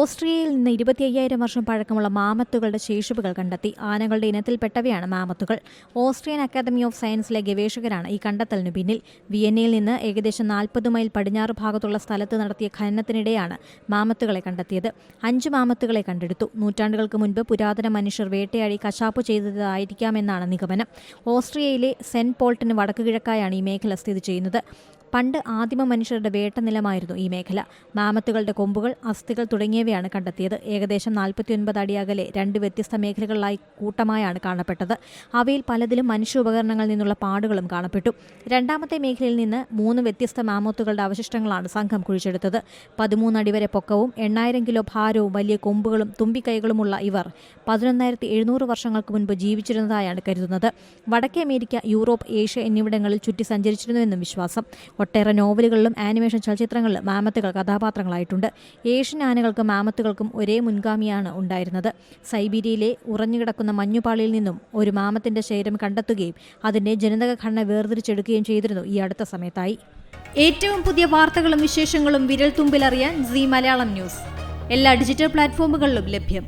ഓസ്ട്രിയയിൽ നിന്ന് 25,000 വർഷം പഴക്കമുള്ള മാമത്തുകളുടെ ശേഷിപ്പുകൾ കണ്ടെത്തി. ആനകളുടെ ഇനത്തിൽപ്പെട്ടവയാണ് മാമത്തുകൾ. ഓസ്ട്രിയൻ അക്കാദമി ഓഫ് സയൻസിലെ ഗവേഷകരാണ് ഈ കണ്ടെത്തലിനു പിന്നിൽ. വിയന്നയിൽ നിന്ന് ഏകദേശം 40 മൈൽ പടിഞ്ഞാറ് ഭാഗത്തുള്ള സ്ഥലത്ത് നടത്തിയ ഖനനത്തിനിടെയാണ് മാമത്തുകളെ കണ്ടെത്തിയത്. 5 മാമത്തുകളെ കണ്ടെടുത്തു. നൂറ്റാണ്ടുകൾക്ക് മുൻപ് പുരാതന മനുഷ്യർ വേട്ടയാടി കശാപ്പ് ചെയ്തതായിരിക്കാമെന്നാണ് നിഗമനം. ഓസ്ട്രിയയിലെ സെന്റ് പോൾട്ടിന് വടക്കുകിഴക്കായാണ് ഈ മേഖല സ്ഥിതി ചെയ്യുന്നത്. പണ്ട് ആദിമ മനുഷ്യരുടെ വേട്ടനിലമായിരുന്നു ഈ മേഖല. മാമത്തുകളുടെ കൊമ്പുകൾ, അസ്ഥികൾ തുടങ്ങിയവയാണ് കണ്ടെത്തിയത്. ഏകദേശം 49 അടി അകലെ 2 വ്യത്യസ്ത മേഖലകളിലായി കൂട്ടമായാണ് കാണപ്പെട്ടത്. അവയിൽ പലതിലും മനുഷ്യ ഉപകരണങ്ങളിൽ നിന്നുള്ള പാടുകളും കാണപ്പെട്ടു. രണ്ടാമത്തെ മേഖലയിൽ നിന്ന് 3 വ്യത്യസ്ത മാമത്തുകളുടെ അവശിഷ്ടങ്ങളാണ് സംഘം കുഴിച്ചെടുത്തത്. 13 അടി വരെ പൊക്കവും 8000 കിലോ ഭാരവും വലിയ കൊമ്പുകളും തുമ്പിക്കൈകളുമുള്ള ഇവർ 11,700 വർഷങ്ങൾക്ക് മുൻപ് ജീവിച്ചിരുന്നതായാണ് കരുതുന്നത്. വടക്കേ അമേരിക്ക, യൂറോപ്പ്, ഏഷ്യ എന്നിവിടങ്ങളിൽ ചുറ്റി സഞ്ചരിച്ചിരുന്നുവെന്നും വിശ്വാസം. ഒട്ടേറെ നോവലുകളിലും ആനിമേഷൻ ചലച്ചിത്രങ്ങളിലും മാമത്തുകൾ കഥാപാത്രങ്ങളായിട്ടുണ്ട്. ഏഷ്യൻ ആനകൾക്കും മാമത്തുകൾക്കും ഒരേ മുൻഗാമിയാണ് ഉണ്ടായിരുന്നത്. സൈബീരിയയിലെ ഉറഞ്ഞുകിടക്കുന്ന മഞ്ഞുപാളിയിൽ നിന്നും ഒരു മാമത്തിന്റെ ശരീരം കണ്ടെത്തുകയും അതിന്റെ ജനിതക ഘടന വേർതിരിച്ചെടുക്കുകയും ചെയ്തിരുന്നു ഈ അടുത്ത സമയത്തായി. ഏറ്റവും പുതിയ വാർത്തകളും വിശേഷങ്ങളും വിരൽ തുമ്പിലറിയാൻ സീ മലയാളം ന്യൂസ് എല്ലാ ഡിജിറ്റൽ പ്ലാറ്റ്ഫോമുകളിലും ലഭ്യം.